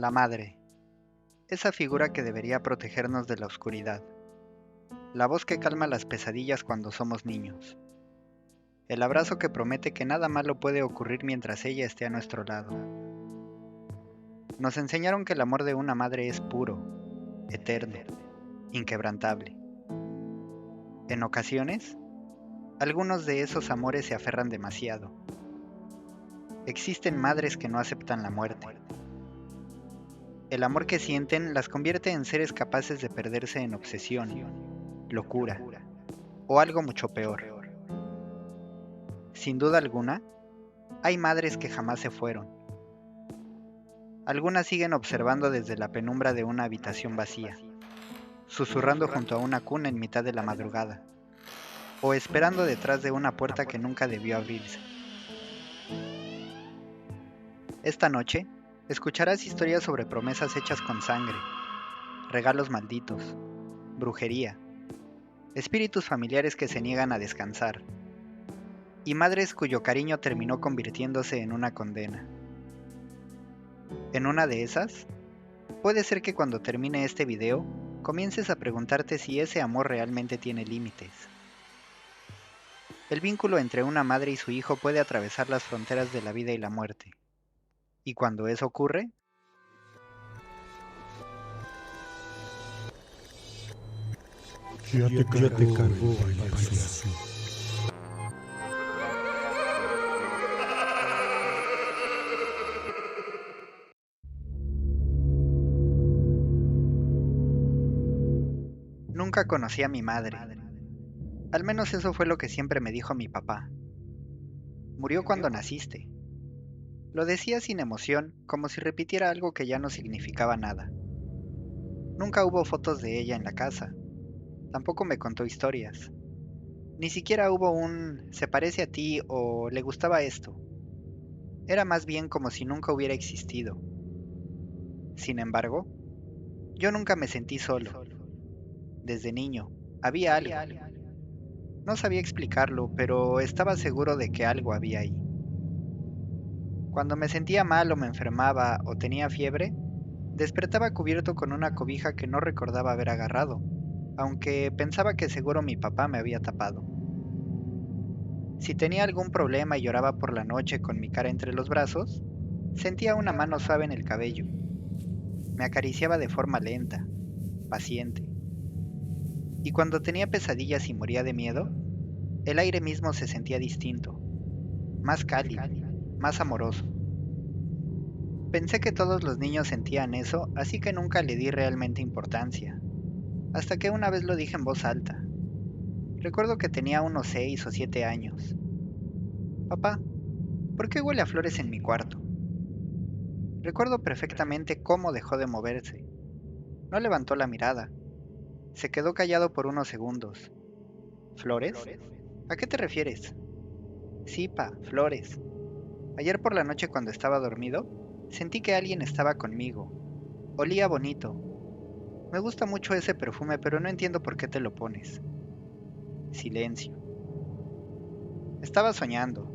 La madre, esa figura que debería protegernos de la oscuridad, la voz que calma las pesadillas cuando somos niños, el abrazo que promete que nada malo puede ocurrir mientras ella esté a nuestro lado. Nos enseñaron que el amor de una madre es puro, eterno, inquebrantable. En ocasiones, algunos de esos amores se aferran demasiado. Existen madres que no aceptan la muerte. El amor que sienten las convierte en seres capaces de perderse en obsesión, locura o algo mucho peor. Sin duda alguna, hay madres que jamás se fueron. Algunas siguen observando desde la penumbra de una habitación vacía, susurrando junto a una cuna en mitad de la madrugada, o esperando detrás de una puerta que nunca debió abrirse. Esta noche, escucharás historias sobre promesas hechas con sangre, regalos malditos, brujería, espíritus familiares que se niegan a descansar, y madres cuyo cariño terminó convirtiéndose en una condena. En una de esas, puede ser que cuando termine este video, comiences a preguntarte si ese amor realmente tiene límites. El vínculo entre una madre y su hijo puede atravesar las fronteras de la vida y la muerte. Y cuando eso ocurre, Ya te cargó el payaso. nunca conocí a mi madre. Al menos eso fue lo que siempre me dijo mi papá. Murió cuando naciste. Lo decía sin emoción, como si repitiera algo que ya no significaba nada. Nunca hubo fotos de ella en la casa. Tampoco me contó historias. Ni siquiera hubo un "se parece a ti" o "le gustaba esto". Era más bien como si nunca hubiera existido. Sin embargo, yo nunca me sentí solo. Desde niño, había algo. No sabía explicarlo, pero estaba seguro de que algo había ahí. Cuando me sentía mal o me enfermaba o tenía fiebre, despertaba cubierto con una cobija que no recordaba haber agarrado, aunque pensaba que seguro mi papá me había tapado. Si tenía algún problema y lloraba por la noche con mi cara entre los brazos, sentía una mano suave en el cabello. Me acariciaba de forma lenta, paciente. Y cuando tenía pesadillas y moría de miedo, el aire mismo se sentía distinto, más cálido, más amoroso. Pensé que todos los niños sentían eso, así que nunca le di realmente importancia, hasta que una vez lo dije en voz alta. Recuerdo que tenía unos 6 o 7 años. Papá, ¿por qué huele a flores en mi cuarto? Recuerdo perfectamente cómo dejó de moverse. No levantó la mirada. Se quedó callado por unos segundos. ¿Flores? ¿A qué te refieres? Sí, pa, flores. Ayer por la noche cuando estaba dormido, sentí que alguien estaba conmigo. Olía bonito. Me gusta mucho ese perfume, pero no entiendo por qué te lo pones. Silencio. Estaba soñando.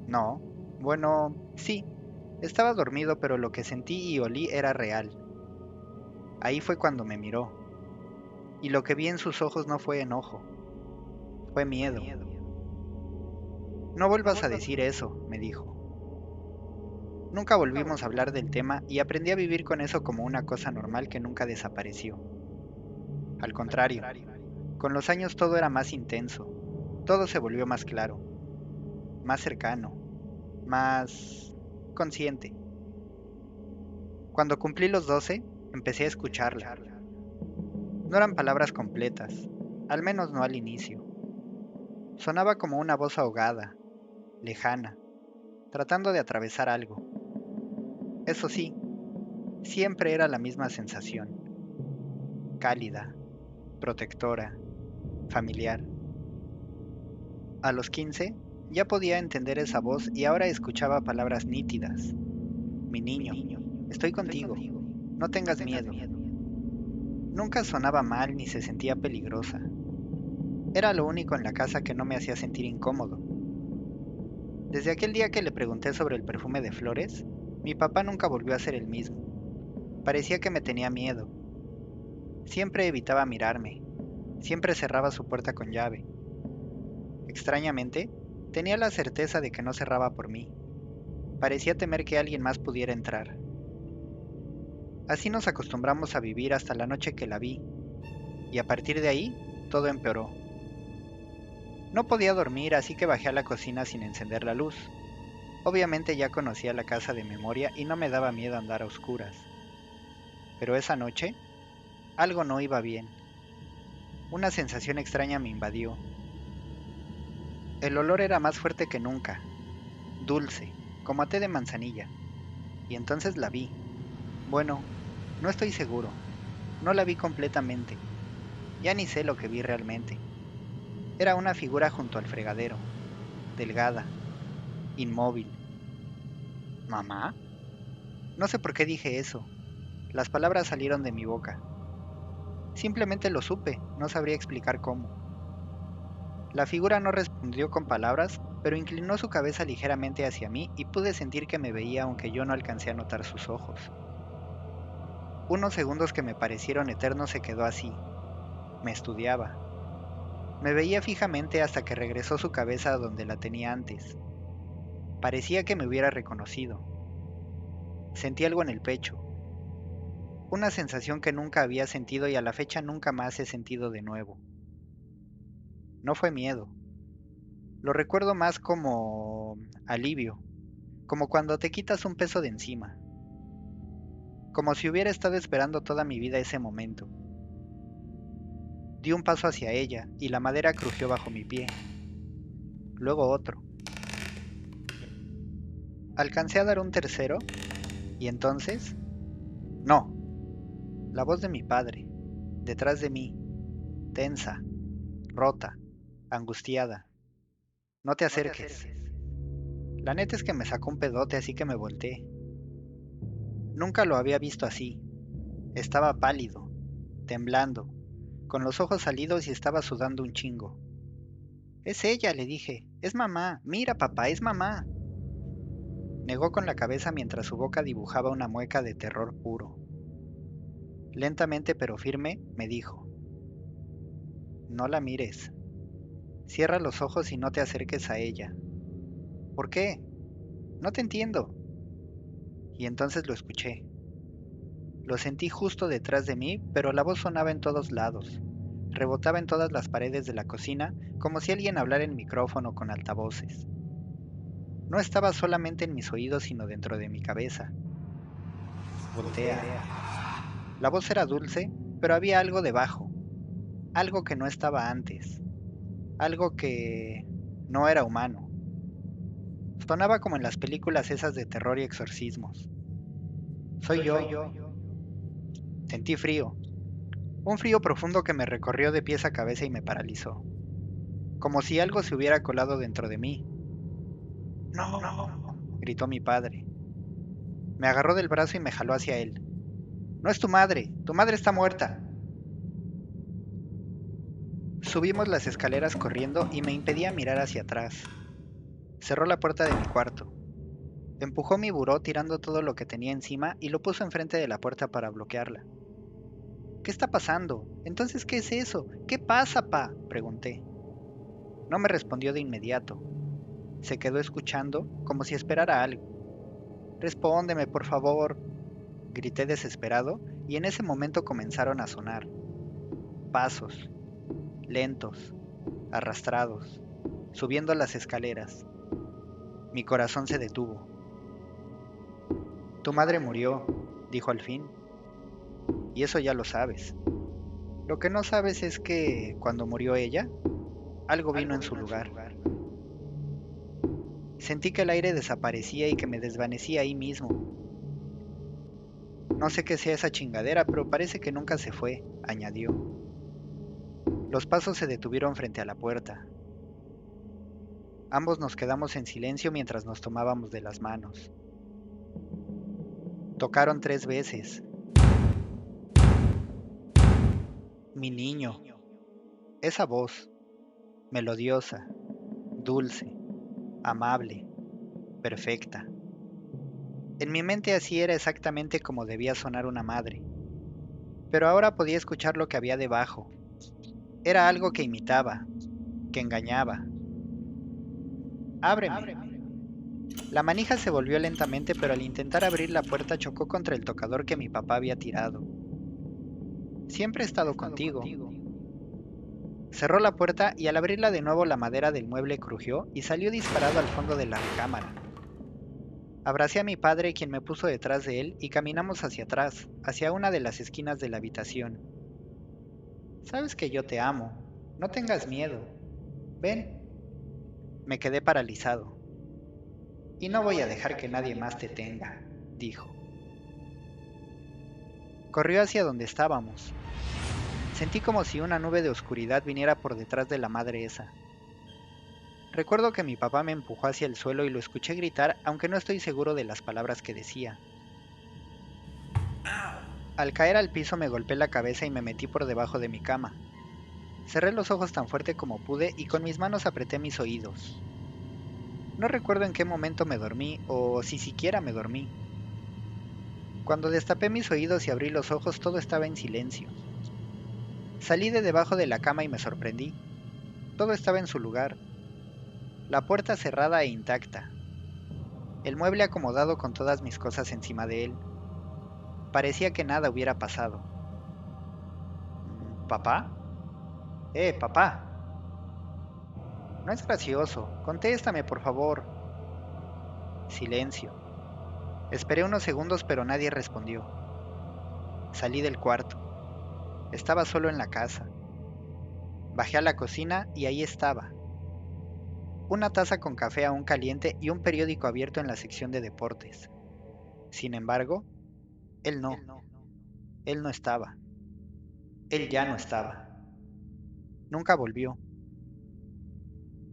No. Bueno, sí. Estaba dormido, pero lo que sentí y olí era real. Ahí fue cuando me miró. Y lo que vi en sus ojos no fue enojo, fue miedo. No vuelvas a decir eso, me dijo. Nunca volvimos a hablar del tema y aprendí a vivir con eso como una cosa normal que nunca desapareció. Al contrario, con los años todo era más intenso, todo se volvió más claro, más cercano, más consciente. Cuando cumplí los 12, empecé a escucharla. No eran palabras completas, al menos no al inicio. Sonaba como una voz ahogada, lejana, tratando de atravesar algo. Eso sí, siempre era la misma sensación, cálida, protectora, familiar. A los 15, ya podía entender esa voz y ahora escuchaba palabras nítidas. Mi niño, estoy contigo, no tengas miedo. Nunca sonaba mal ni se sentía peligrosa. Era lo único en la casa que no me hacía sentir incómodo. Desde aquel día que le pregunté sobre el perfume de flores, mi papá nunca volvió a ser el mismo. Parecía que me tenía miedo. Siempre evitaba mirarme. Siempre cerraba su puerta con llave. Extrañamente, tenía la certeza de que no cerraba por mí. Parecía temer que alguien más pudiera entrar. Así nos acostumbramos a vivir hasta la noche que la vi, y a partir de ahí, todo empeoró. No podía dormir, así que bajé a la cocina sin encender la luz. Obviamente ya conocía la casa de memoria y no me daba miedo andar a oscuras. Pero esa noche, algo no iba bien. Una sensación extraña me invadió. El olor era más fuerte que nunca, dulce, como a té de manzanilla. Y entonces la vi. Bueno, no estoy seguro. No la vi completamente. Ya ni sé lo que vi realmente. Era una figura junto al fregadero, delgada, inmóvil. ¿Mamá? No sé por qué dije eso. Las palabras salieron de mi boca. Simplemente lo supe, no sabría explicar cómo. La figura no respondió con palabras, pero inclinó su cabeza ligeramente hacia mí y pude sentir que me veía aunque yo no alcancé a notar sus ojos. Unos segundos que me parecieron eternos se quedó así. Me estudiaba. Me veía fijamente hasta que regresó su cabeza a donde la tenía antes. Parecía que me hubiera reconocido. Sentí algo en el pecho, una sensación que nunca había sentido y a la fecha nunca más he sentido de nuevo. No fue miedo. Lo recuerdo más como alivio, como cuando te quitas un peso de encima, como si hubiera estado esperando toda mi vida ese momento. Di un paso hacia ella y la madera crujió bajo mi pie, luego otro. Alcancé a dar un tercero y entonces... No, la voz de mi padre, detrás de mí, tensa, rota, angustiada. No te acerques. La neta es que me sacó un pedote así que me volteé. Nunca lo había visto así. Estaba pálido, temblando, con los ojos salidos y estaba sudando un chingo. Es ella, le dije. Es mamá. Mira, papá, es mamá. Negó con la cabeza mientras su boca dibujaba una mueca de terror puro. Lentamente pero firme, me dijo, no la mires. Cierra los ojos y no te acerques a ella. ¿Por qué? No te entiendo. Y entonces lo escuché. Lo sentí justo detrás de mí, pero la voz sonaba en todos lados. Rebotaba en todas las paredes de la cocina, como si alguien hablara en micrófono con altavoces. No estaba solamente en mis oídos, sino dentro de mi cabeza. Voltea. La voz era dulce, pero había algo debajo, algo que no estaba antes, algo que no era humano. Sonaba como en las películas esas de terror y exorcismos. Soy yo. Sentí frío, un frío profundo que me recorrió de pies a cabeza y me paralizó, como si algo se hubiera colado dentro de mí. No, gritó mi padre. Me agarró del brazo y me jaló hacia él. No es tu madre está muerta. Subimos las escaleras corriendo y me impedía mirar hacia atrás. Cerró la puerta de mi cuarto. Empujó mi buró tirando todo lo que tenía encima y lo puso enfrente de la puerta para bloquearla. ¿Qué está pasando? Entonces, ¿qué es eso? ¿Qué pasa, pa? Pregunté. No me respondió de inmediato. Se quedó escuchando como si esperara algo. Respóndeme, por favor, grité desesperado y en ese momento comenzaron a sonar. Pasos, lentos, arrastrados, subiendo las escaleras. Mi corazón se detuvo. Tu madre murió, dijo al fin, y eso ya lo sabes. Lo que no sabes es que cuando murió ella, algo vino en su lugar. Sentí que el aire desaparecía y que me desvanecía ahí mismo. No sé qué sea esa chingadera, pero parece que nunca se fue, añadió. Los pasos se detuvieron frente a la puerta. Ambos nos quedamos en silencio mientras nos tomábamos de las manos. Tocaron 3 veces. Mi niño. Esa voz, melodiosa, dulce, amable, perfecta. En mi mente así era exactamente como debía sonar una madre, pero ahora podía escuchar lo que había debajo. Era algo que imitaba, que engañaba. Ábreme. La manija se volvió lentamente, pero al intentar abrir la puerta chocó contra el tocador que mi papá había tirado. Siempre he estado contigo. Cerró la puerta y al abrirla de nuevo la madera del mueble crujió y salió disparado al fondo de la recámara. Abracé a mi padre, quien me puso detrás de él, y caminamos hacia atrás, hacia una de las esquinas de la habitación. Sabes que yo te amo. No tengas miedo. Ven. Me quedé paralizado. Y no voy a dejar que nadie más te tenga, dijo. Corrió hacia donde estábamos. Sentí como si una nube de oscuridad viniera por detrás de la madre esa. Recuerdo que mi papá me empujó hacia el suelo y lo escuché gritar, aunque no estoy seguro de las palabras que decía. Al caer al piso me golpeé la cabeza y me metí por debajo de mi cama. Cerré los ojos tan fuerte como pude y con mis manos apreté mis oídos. No recuerdo en qué momento me dormí o si siquiera me dormí. Cuando destapé mis oídos y abrí los ojos todo estaba en silencio. Salí de debajo de la cama y me sorprendí. Todo estaba en su lugar. La puerta cerrada e intacta. El mueble acomodado con todas mis cosas encima de él. Parecía que nada hubiera pasado. ¿Papá? Papá. No es gracioso. Contéstame, por favor. Silencio. Esperé unos segundos pero nadie respondió. Salí del cuarto. Estaba solo en la casa. Bajé a la cocina y ahí estaba. Una taza con café aún caliente y un periódico abierto en la sección de deportes. Sin embargo, él no. Él no estaba. Él ya no estaba. Nunca volvió.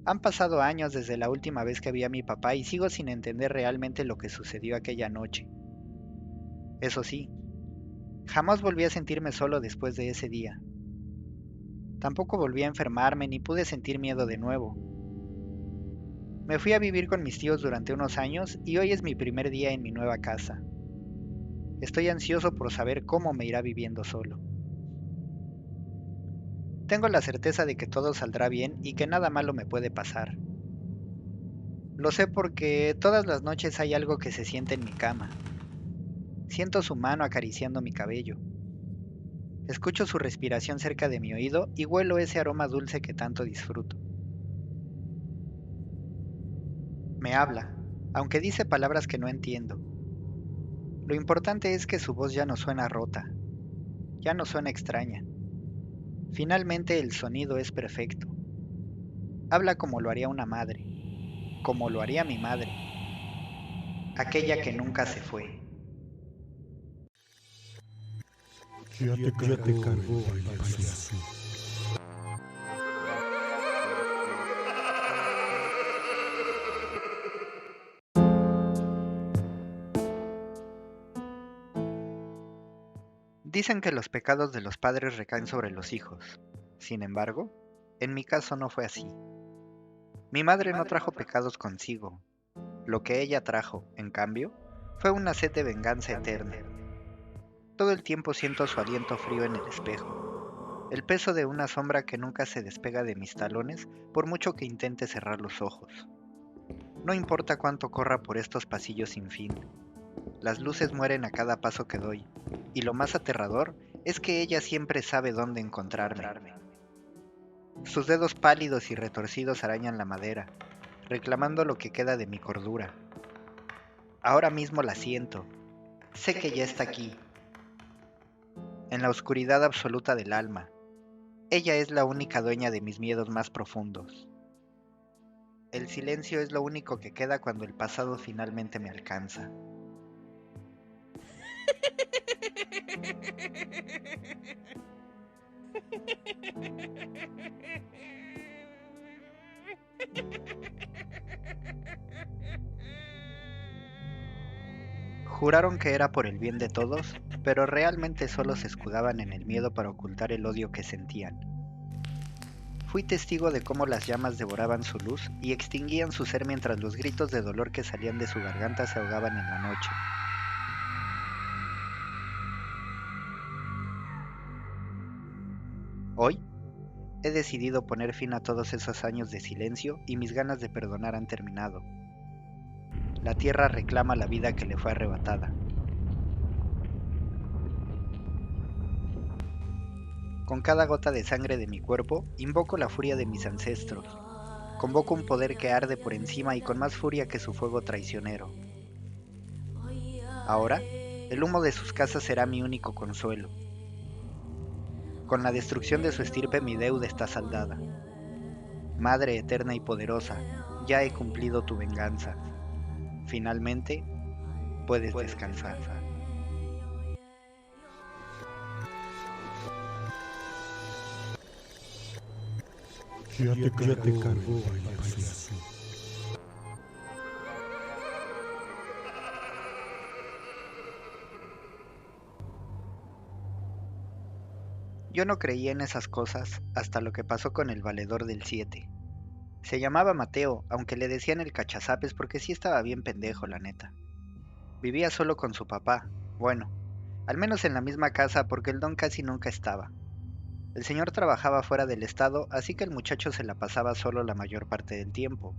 Han pasado años desde la última vez que vi a mi papá y sigo sin entender realmente lo que sucedió aquella noche. Eso sí, jamás volví a sentirme solo después de ese día. Tampoco volví a enfermarme ni pude sentir miedo de nuevo. Me fui a vivir con mis tíos durante unos años y hoy es mi primer día en mi nueva casa. Estoy ansioso por saber cómo me irá viviendo solo. Tengo la certeza de que todo saldrá bien y que nada malo me puede pasar. Lo sé porque todas las noches hay algo que se siente en mi cama. Siento su mano acariciando mi cabello. Escucho su respiración cerca de mi oído y huelo ese aroma dulce que tanto disfruto. Me habla, aunque dice palabras que no entiendo. Lo importante es que su voz ya no suena rota, ya no suena extraña. Finalmente el sonido es perfecto. Habla como lo haría una madre, como lo haría mi madre, aquella que nunca se fue. Ya te cargó el payaso. Dicen que los pecados de los padres recaen sobre los hijos. Sin embargo, en mi caso no fue así. Mi madre no trajo pecados consigo. Lo que ella trajo, en cambio, fue una sed de venganza eterna. Todo el tiempo siento su aliento frío en el espejo, el peso de una sombra que nunca se despega de mis talones por mucho que intente cerrar los ojos. No importa cuánto corra por estos pasillos sin fin, las luces mueren a cada paso que doy, y lo más aterrador es que ella siempre sabe dónde encontrarme. Sus dedos pálidos y retorcidos arañan la madera, reclamando lo que queda de mi cordura. Ahora mismo la siento, sé que ya está aquí, en la oscuridad absoluta del alma. Ella es la única dueña de mis miedos más profundos. El silencio es lo único que queda cuando el pasado finalmente me alcanza. Juraron que era por el bien de todos, pero realmente solo se escudaban en el miedo para ocultar el odio que sentían. Fui testigo de cómo las llamas devoraban su luz y extinguían su ser mientras los gritos de dolor que salían de su garganta se ahogaban en la noche. Hoy, he decidido poner fin a todos esos años de silencio y mis ganas de perdonar han terminado. La tierra reclama la vida que le fue arrebatada. Con cada gota de sangre de mi cuerpo, invoco la furia de mis ancestros. Convoco un poder que arde por encima y con más furia que su fuego traicionero. Ahora, el humo de sus casas será mi único consuelo. Con la destrucción de su estirpe mi deuda está saldada. Madre eterna y poderosa, ya he cumplido tu venganza. Finalmente, puedes descansar. Ya te cargó el payaso. Yo no creía en esas cosas hasta lo que pasó con el valedor del 7. Se llamaba Mateo, aunque le decían el cachazapes porque sí estaba bien pendejo, la neta. Vivía solo con su papá, bueno, al menos en la misma casa porque el don casi nunca estaba. El señor trabajaba fuera del estado, así que el muchacho se la pasaba solo la mayor parte del tiempo.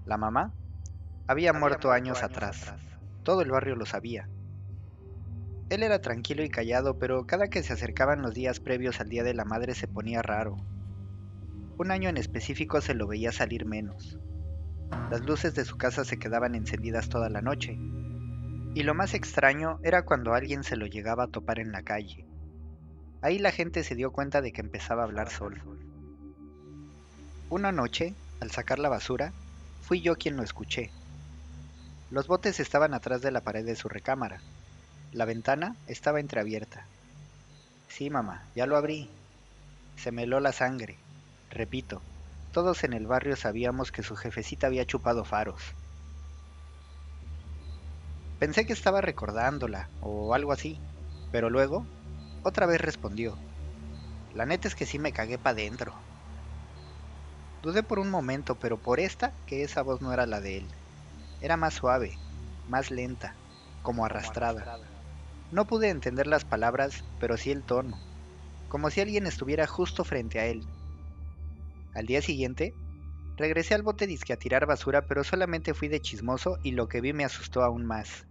La mamá había muerto años atrás. Todo el barrio lo sabía. Él era tranquilo y callado, pero cada que se acercaban los días previos al Día de la Madre se ponía raro. Un año en específico se lo veía salir menos. Las luces de su casa se quedaban encendidas toda la noche. Y lo más extraño era cuando alguien se lo llegaba a topar en la calle. Ahí la gente se dio cuenta de que empezaba a hablar solo. Una noche, al sacar la basura, fui yo quien lo escuché. Los botes estaban atrás de la pared de su recámara. La ventana estaba entreabierta. Sí, mamá, ya lo abrí. Se me heló la sangre. Repito, todos en el barrio sabíamos que su jefecita había chupado faros. Pensé que estaba recordándola, o algo así, pero luego, otra vez respondió. La neta es que sí me cagué pa' dentro. Dudé por un momento, pero por que esa voz no era la de él. Era más suave, más lenta, como arrastrada. No pude entender las palabras, pero sí el tono, como si alguien estuviera justo frente a él. Al día siguiente, regresé al bote disque a tirar basura, pero solamente fui de chismoso y lo que vi me asustó aún más.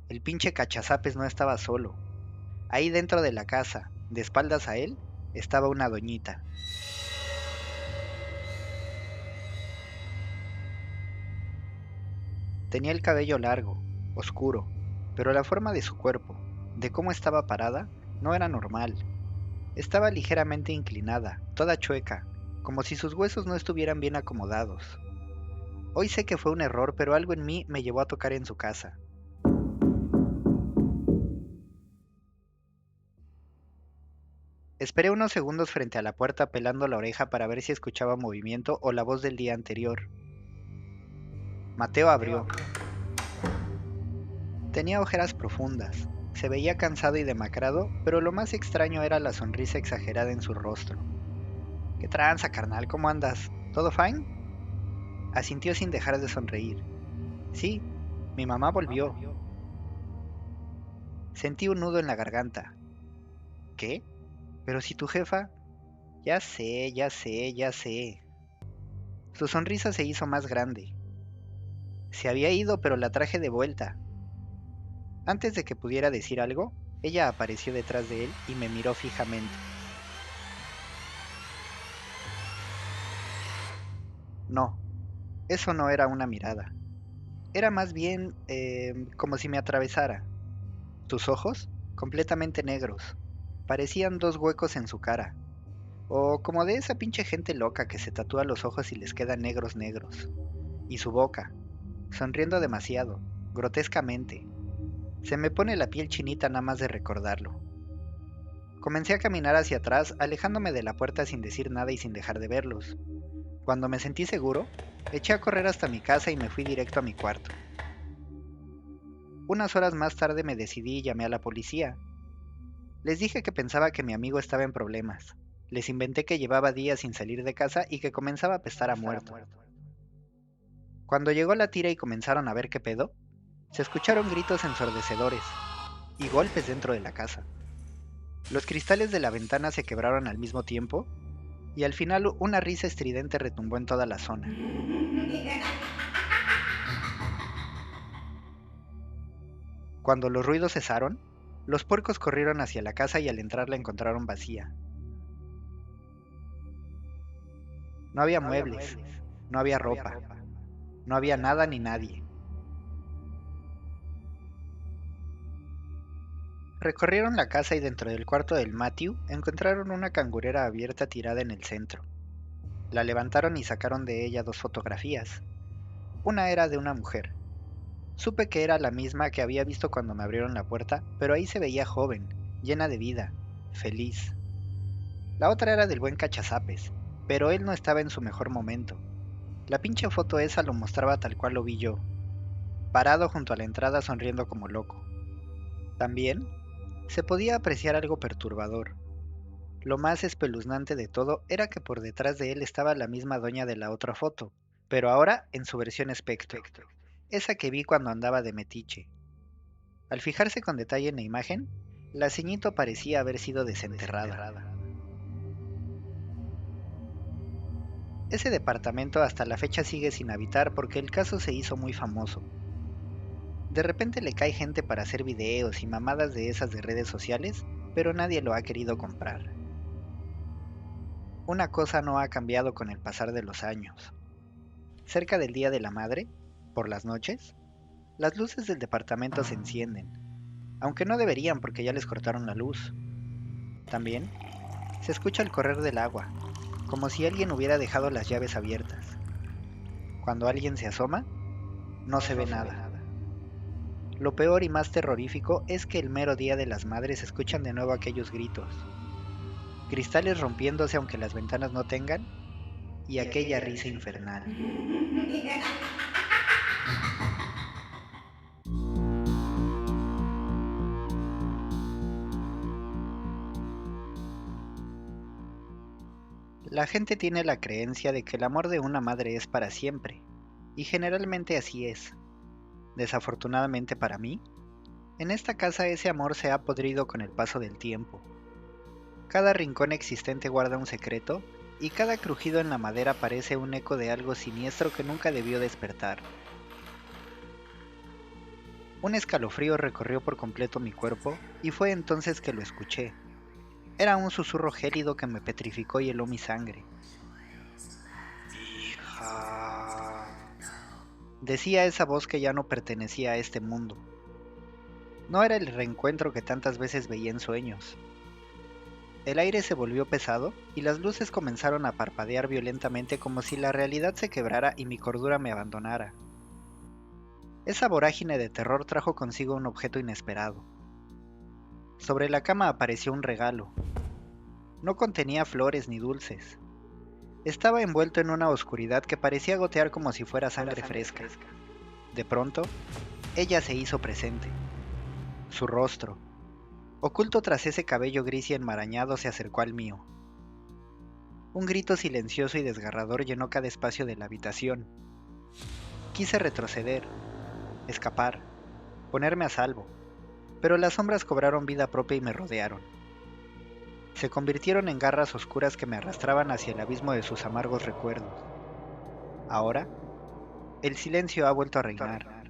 El pinche cachazapes no estaba solo. Ahí dentro de la casa, de espaldas a él, estaba una doñita. Tenía el cabello largo, oscuro, pero la forma de su cuerpo, de cómo estaba parada, no era normal. Estaba ligeramente inclinada, toda chueca, como si sus huesos no estuvieran bien acomodados. Hoy sé que fue un error, pero algo en mí me llevó a tocar en su casa. Esperé unos segundos frente a la puerta pelando la oreja para ver si escuchaba movimiento o la voz del día anterior. Mateo abrió. Tenía ojeras profundas, se veía cansado y demacrado, pero lo más extraño era la sonrisa exagerada en su rostro. ¿Qué tranza, carnal? ¿Cómo andas? ¿Todo fine? Asintió sin dejar de sonreír. Sí, mi mamá volvió. Sentí un nudo en la garganta. ¿Qué? Pero si tu jefa... Ya sé, ya sé, ya sé. Su sonrisa se hizo más grande. Se había ido, pero la traje de vuelta. Antes de que pudiera decir algo, ella apareció detrás de él y me miró fijamente. No, eso no era una mirada. Era más bien como si me atravesara. Sus ojos, completamente negros, parecían dos huecos en su cara. O como de esa pinche gente loca que se tatúa los ojos y les quedan negros negros. Y su boca, sonriendo demasiado, grotescamente. Se me pone la piel chinita nada más de recordarlo. Comencé a caminar hacia atrás, alejándome de la puerta sin decir nada y sin dejar de verlos. Cuando me sentí seguro, eché a correr hasta mi casa y me fui directo a mi cuarto. Unas horas más tarde me decidí y llamé a la policía. Les dije que pensaba que mi amigo estaba en problemas. Les inventé que llevaba días sin salir de casa y que comenzaba a apestar a muerto. Cuando llegó la tira y comenzaron a ver qué pedo, se escucharon gritos ensordecedores y golpes dentro de la casa. Los cristales de la ventana se quebraron al mismo tiempo y al final una risa estridente retumbó en toda la zona. Cuando los ruidos cesaron, los puercos corrieron hacia la casa y al entrar la encontraron vacía. No había muebles, no había ropa, no había nada ni nadie. Recorrieron la casa y dentro del cuarto del Matthew encontraron una cangurera abierta tirada en el centro. La levantaron y sacaron de ella 2 fotografías. Una era de una mujer. Supe que era la misma que había visto cuando me abrieron la puerta, pero ahí se veía joven, llena de vida, feliz. La otra era del buen Cachazapes, pero él no estaba en su mejor momento. La pinche foto esa lo mostraba tal cual lo vi yo, parado junto a la entrada sonriendo como loco. También se podía apreciar algo perturbador. Lo más espeluznante de todo era que por detrás de él estaba la misma doña de la otra foto, pero ahora en su versión espectro, esa que vi cuando andaba de metiche. Al fijarse con detalle en la imagen, la ceñito parecía haber sido desenterrada. Ese departamento hasta la fecha sigue sin habitar porque el caso se hizo muy famoso. De repente le cae gente para hacer videos y mamadas de esas de redes sociales, pero nadie lo ha querido comprar. Una cosa no ha cambiado con el pasar de los años. Cerca del Día de la Madre, por las noches, las luces del departamento se encienden, aunque no deberían porque ya les cortaron la luz. También se escucha el correr del agua, como si alguien hubiera dejado las llaves abiertas. Cuando alguien se asoma, no se ve nada. Lo peor y más terrorífico es que el mero Día de las Madres se escuchan de nuevo aquellos gritos, cristales rompiéndose aunque las ventanas no tengan, y aquella risa infernal. La gente tiene la creencia de que el amor de una madre es para siempre, y generalmente así es. Desafortunadamente para mí, en esta casa ese amor se ha podrido con el paso del tiempo. Cada rincón existente guarda un secreto, y cada crujido en la madera parece un eco de algo siniestro que nunca debió despertar. Un escalofrío recorrió por completo mi cuerpo, y fue entonces que lo escuché. Era un susurro gélido que me petrificó y heló mi sangre. Hija, decía esa voz que ya no pertenecía a este mundo. No era el reencuentro que tantas veces veía en sueños. El aire se volvió pesado y las luces comenzaron a parpadear violentamente como si la realidad se quebrara y mi cordura me abandonara. Esa vorágine de terror trajo consigo un objeto inesperado. Sobre la cama apareció un regalo. No contenía flores ni dulces. Estaba envuelto en una oscuridad que parecía gotear como si fuera sangre fresca. De pronto, ella se hizo presente. Su rostro, oculto tras ese cabello gris y enmarañado, se acercó al mío. Un grito silencioso y desgarrador llenó cada espacio de la habitación. Quise retroceder, escapar, ponerme a salvo, pero las sombras cobraron vida propia y me rodearon. Se convirtieron en garras oscuras que me arrastraban hacia el abismo de sus amargos recuerdos. Ahora, el silencio ha vuelto a reinar.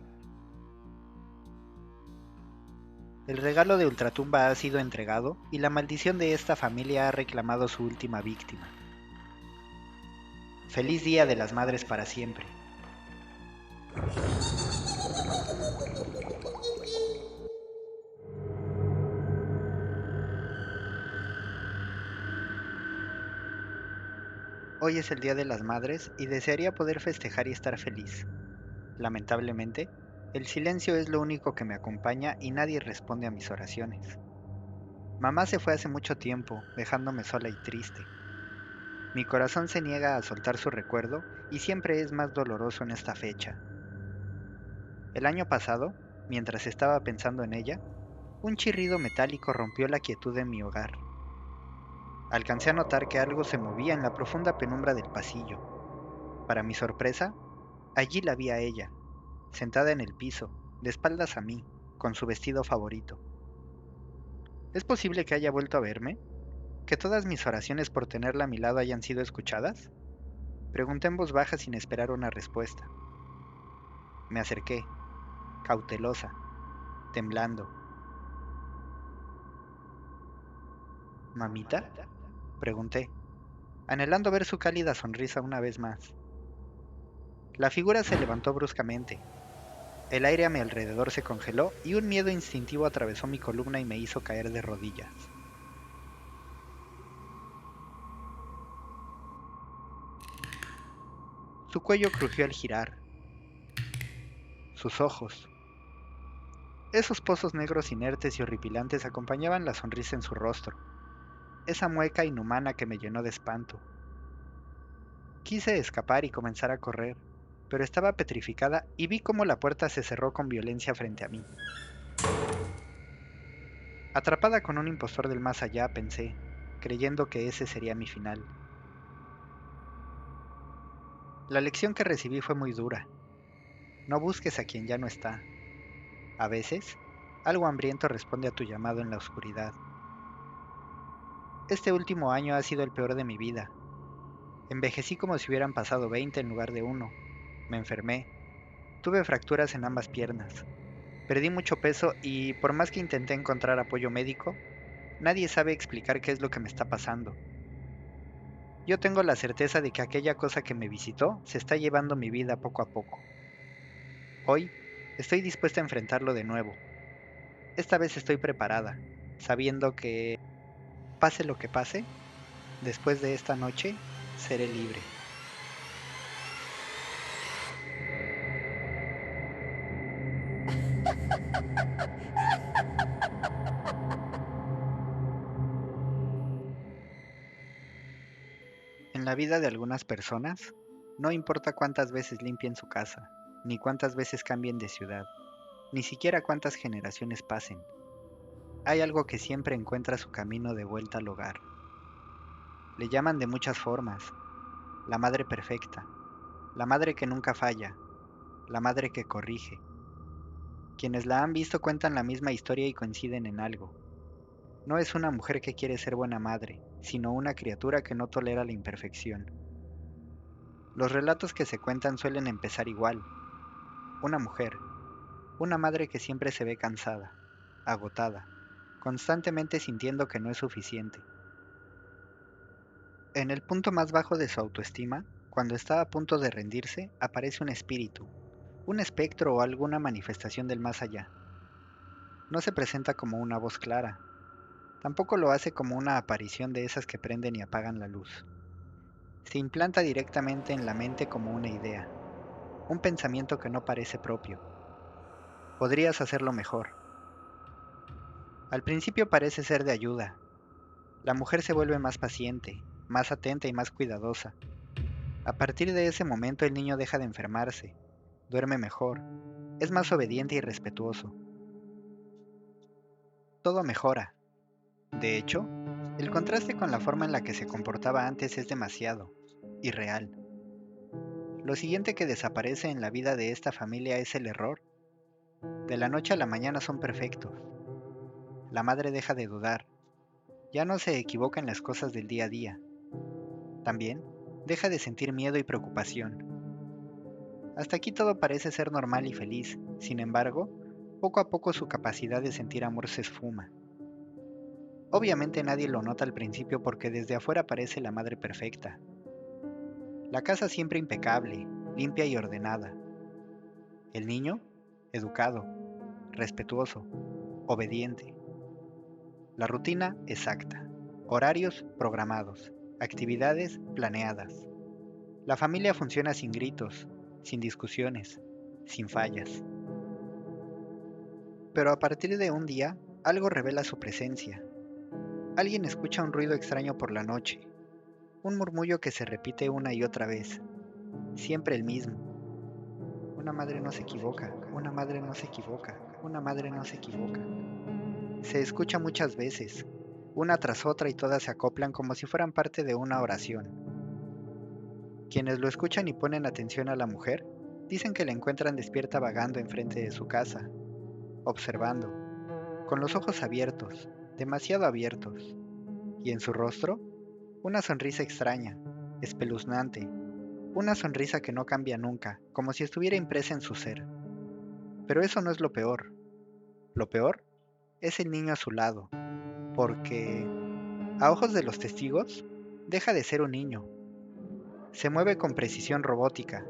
El regalo de Ultratumba ha sido entregado y la maldición de esta familia ha reclamado su última víctima. Feliz Día de las Madres para siempre. Hoy es el Día de las Madres y desearía poder festejar y estar feliz. Lamentablemente, el silencio es lo único que me acompaña y nadie responde a mis oraciones. Mamá se fue hace mucho tiempo, dejándome sola y triste. Mi corazón se niega a soltar su recuerdo y siempre es más doloroso en esta fecha. El año pasado, mientras estaba pensando en ella, un chirrido metálico rompió la quietud de mi hogar. Alcancé a notar que algo se movía en la profunda penumbra del pasillo. Para mi sorpresa, allí la vi a ella, sentada en el piso, de espaldas a mí, con su vestido favorito. ¿Es posible que haya vuelto a verme? ¿Que todas mis oraciones por tenerla a mi lado hayan sido escuchadas? Pregunté en voz baja sin esperar una respuesta. Me acerqué, cautelosa, temblando. ¿Mamita? Pregunté, anhelando ver su cálida sonrisa una vez más. La figura se levantó bruscamente. El aire a mi alrededor se congeló y un miedo instintivo atravesó mi columna y me hizo caer de rodillas. Su cuello crujió al girar. Sus ojos. Esos pozos negros inertes y horripilantes acompañaban la sonrisa en su rostro, esa mueca inhumana que me llenó de espanto. Quise escapar y comenzar a correr, pero estaba petrificada y vi cómo la puerta se cerró con violencia frente a mí. Atrapada con un impostor del más allá, pensé, creyendo que ese sería mi final. La lección que recibí fue muy dura. No busques a quien ya no está. A veces, algo hambriento responde a tu llamado en la oscuridad. Este último año ha sido el peor de mi vida. Envejecí como si hubieran pasado 20 en lugar de uno. Me enfermé. Tuve fracturas en ambas piernas. Perdí mucho peso y, por más que intenté encontrar apoyo médico, nadie sabe explicar qué es lo que me está pasando. Yo tengo la certeza de que aquella cosa que me visitó se está llevando mi vida poco a poco. Hoy, estoy dispuesta a enfrentarlo de nuevo. Esta vez estoy preparada, sabiendo que, pase lo que pase, después de esta noche, seré libre. En la vida de algunas personas, no importa cuántas veces limpien su casa, ni cuántas veces cambien de ciudad, ni siquiera cuántas generaciones pasen, hay algo que siempre encuentra su camino de vuelta al hogar. Le llaman de muchas formas: la madre perfecta, la madre que nunca falla, la madre que corrige. Quienes la han visto cuentan la misma historia y coinciden en algo. No es una mujer que quiere ser buena madre, sino una criatura que no tolera la imperfección. Los relatos que se cuentan suelen empezar igual: una mujer, una madre que siempre se ve cansada, agotada, constantemente sintiendo que no es suficiente. En el punto más bajo de su autoestima, cuando está a punto de rendirse, aparece un espíritu, un espectro o alguna manifestación del más allá. No se presenta como una voz clara, tampoco lo hace como una aparición de esas que prenden y apagan la luz. Se implanta directamente en la mente como una idea, un pensamiento que no parece propio. Podrías hacerlo mejor. Al principio parece ser de ayuda. La mujer se vuelve más paciente, más atenta y más cuidadosa. A partir de ese momento el niño deja de enfermarse, duerme mejor, es más obediente y respetuoso. Todo mejora. De hecho, el contraste con la forma en la que se comportaba antes es demasiado, irreal. Lo siguiente que desaparece en la vida de esta familia es el error. De la noche a la mañana son perfectos. La madre deja de dudar, ya no se equivoca en las cosas del día a día. También deja de sentir miedo y preocupación. Hasta aquí todo parece ser normal y feliz. Sin embargo, poco a poco su capacidad de sentir amor se esfuma. Obviamente nadie lo nota al principio porque desde afuera parece la madre perfecta. La casa siempre impecable, limpia y ordenada. El niño, educado, respetuoso, obediente. La rutina exacta. Horarios programados. Actividades planeadas. La familia funciona sin gritos, sin discusiones, sin fallas. Pero a partir de un día, algo revela su presencia. Alguien escucha un ruido extraño por la noche, un murmullo que se repite una y otra vez, siempre el mismo. Una madre no se equivoca, una madre no se equivoca, una madre no se equivoca. Se escucha muchas veces, una tras otra, y todas se acoplan como si fueran parte de una oración. Quienes lo escuchan y ponen atención a la mujer, dicen que la encuentran despierta vagando enfrente de su casa, observando, con los ojos abiertos, demasiado abiertos, y en su rostro, una sonrisa extraña, espeluznante, una sonrisa que no cambia nunca, como si estuviera impresa en su ser. Pero eso no es lo peor. Lo peor es el niño a su lado, porque, a ojos de los testigos, deja de ser un niño. Se mueve con precisión robótica,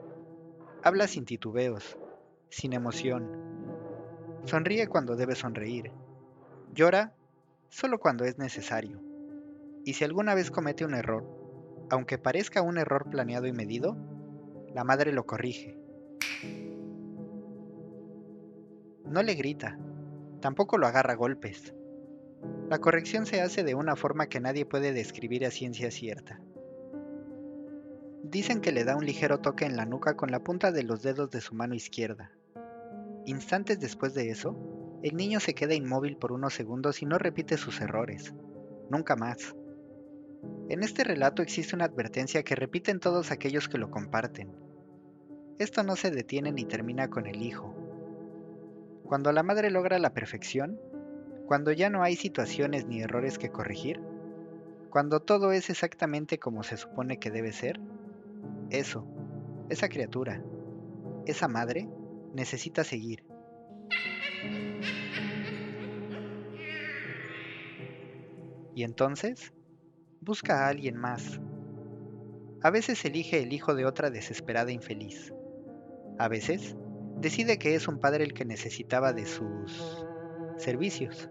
habla sin titubeos, sin emoción, sonríe cuando debe sonreír, llora solo cuando es necesario. Y si alguna vez comete un error, aunque parezca un error planeado y medido, la madre lo corrige. No le grita, tampoco lo agarra a golpes. La corrección se hace de una forma que nadie puede describir a ciencia cierta. Dicen que le da un ligero toque en la nuca con la punta de los dedos de su mano izquierda. Instantes después de eso, el niño se queda inmóvil por unos segundos y no repite sus errores. Nunca más. En este relato existe una advertencia que repiten todos aquellos que lo comparten. Esto no se detiene ni termina con el hijo. Cuando la madre logra la perfección, cuando ya no hay situaciones ni errores que corregir, cuando todo es exactamente como se supone que debe ser, esa criatura, esa madre, necesita seguir. Y entonces, busca a alguien más. A veces elige el hijo de otra desesperada infeliz. A veces, decide que es un padre el que necesitaba de sus servicios.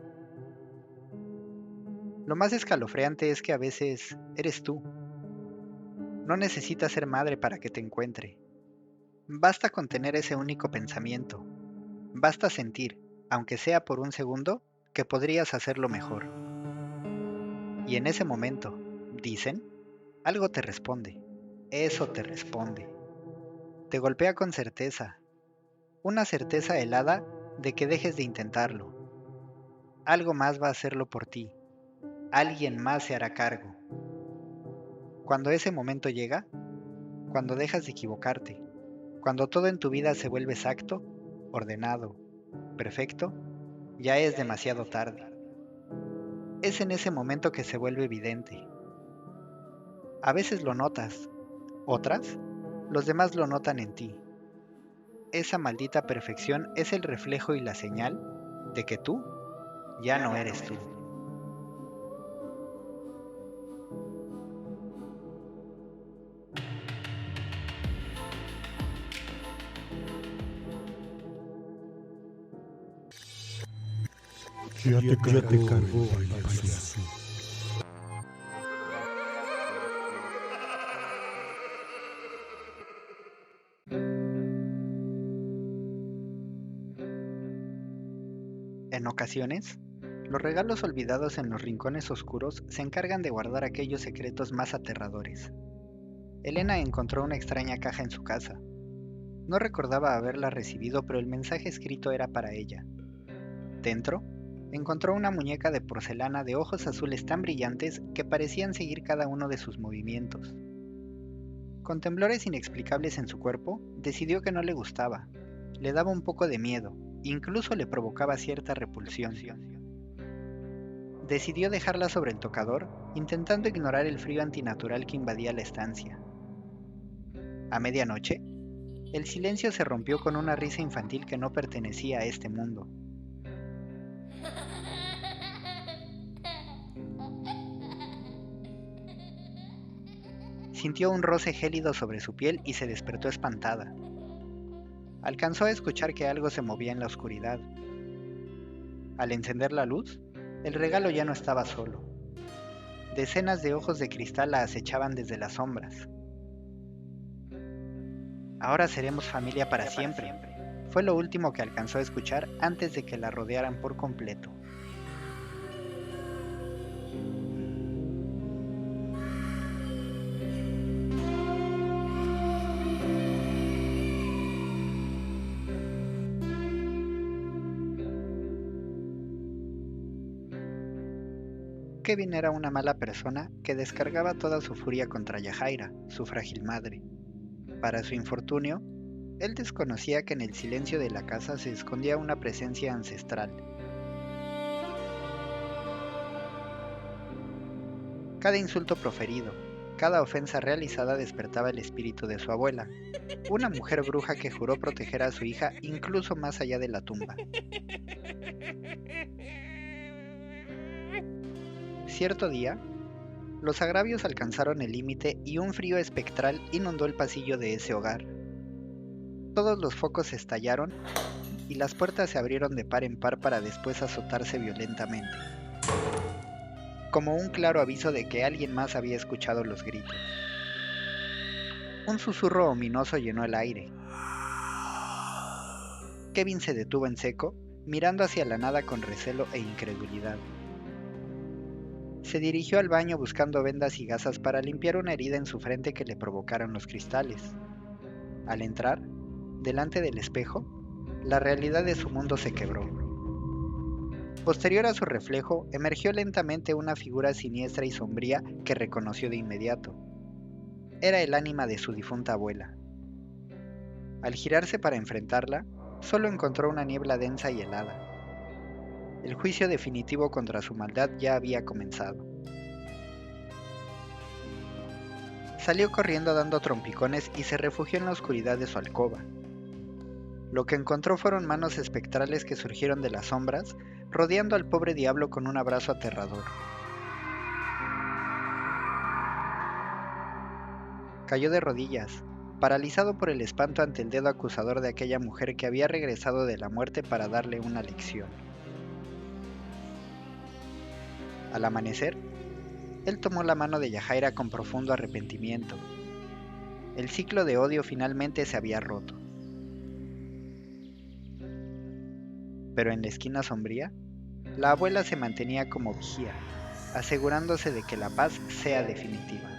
Lo más escalofriante es que a veces eres tú. No necesitas ser madre para que te encuentre. Basta con tener ese único pensamiento. Basta sentir, aunque sea por un segundo, que podrías hacerlo mejor. Y en ese momento, dicen, algo te responde. Eso te responde. Te golpea con certeza. Una certeza helada de que dejes de intentarlo. Algo más va a hacerlo por ti. Alguien más se hará cargo. Cuando ese momento llega, cuando dejas de equivocarte, cuando todo en tu vida se vuelve exacto, ordenado, perfecto, ya es demasiado tarde. Es en ese momento que se vuelve evidente. A veces lo notas, otras, los demás lo notan en ti. Esa maldita perfección es el reflejo y la señal de que tú ya no eres tú. Ya te cargó el payaso. En ocasiones, los regalos olvidados en los rincones oscuros se encargan de guardar aquellos secretos más aterradores. Elena encontró una extraña caja en su casa. No recordaba haberla recibido, pero el mensaje escrito era para ella. Dentro, encontró una muñeca de porcelana de ojos azules tan brillantes que parecían seguir cada uno de sus movimientos. Con temblores inexplicables en su cuerpo, decidió que no le gustaba. Le daba un poco de miedo, incluso le provocaba cierta repulsión. Decidió dejarla sobre el tocador, intentando ignorar el frío antinatural que invadía la estancia. A medianoche, el silencio se rompió con una risa infantil que no pertenecía a este mundo. Sintió un roce gélido sobre su piel y se despertó espantada. Alcanzó a escuchar que algo se movía en la oscuridad. Al encender la luz, el regalo ya no estaba solo. Decenas de ojos de cristal la acechaban desde las sombras. Ahora seremos familia para siempre, fue lo último que alcanzó a escuchar antes de que la rodearan por completo. Kevin era una mala persona que descargaba toda su furia contra Yajaira, su frágil madre. Para su infortunio, él desconocía que en el silencio de la casa se escondía una presencia ancestral. Cada insulto proferido, cada ofensa realizada despertaba el espíritu de su abuela, una mujer bruja que juró proteger a su hija incluso más allá de la tumba. Cierto día, los agravios alcanzaron el límite y un frío espectral inundó el pasillo de ese hogar. Todos los focos estallaron y las puertas se abrieron de par en par para después azotarse violentamente, como un claro aviso de que alguien más había escuchado los gritos. Un susurro ominoso llenó el aire. Kevin se detuvo en seco, mirando hacia la nada con recelo e incredulidad. Se dirigió al baño buscando vendas y gasas para limpiar una herida en su frente que le provocaron los cristales. Al entrar, delante del espejo, la realidad de su mundo se quebró. Posterior a su reflejo, emergió lentamente una figura siniestra y sombría que reconoció de inmediato. Era el ánima de su difunta abuela. Al girarse para enfrentarla, solo encontró una niebla densa y helada. El juicio definitivo contra su maldad ya había comenzado. Salió corriendo dando trompicones y se refugió en la oscuridad de su alcoba. Lo que encontró fueron manos espectrales que surgieron de las sombras, rodeando al pobre diablo con un abrazo aterrador. Cayó de rodillas, paralizado por el espanto ante el dedo acusador de aquella mujer que había regresado de la muerte para darle una lección. Al amanecer, él tomó la mano de Yajaira con profundo arrepentimiento. El ciclo de odio finalmente se había roto. Pero en la esquina sombría, la abuela se mantenía como vigía, asegurándose de que la paz sea definitiva.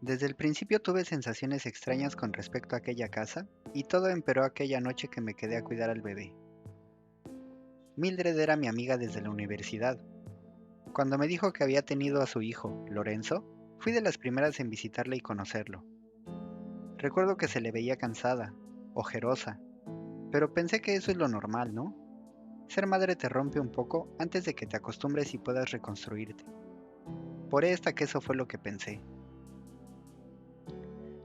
Desde el principio tuve sensaciones extrañas con respecto a aquella casa, y todo empeoró aquella noche que me quedé a cuidar al bebé. Mildred era mi amiga desde la universidad. Cuando me dijo que había tenido a su hijo, Lorenzo, fui de las primeras en visitarle y conocerlo. Recuerdo que se le veía cansada, ojerosa, pero pensé que eso es lo normal, ¿no? Ser madre te rompe un poco antes de que te acostumbres y puedas reconstruirte. Por esta que eso fue lo que pensé.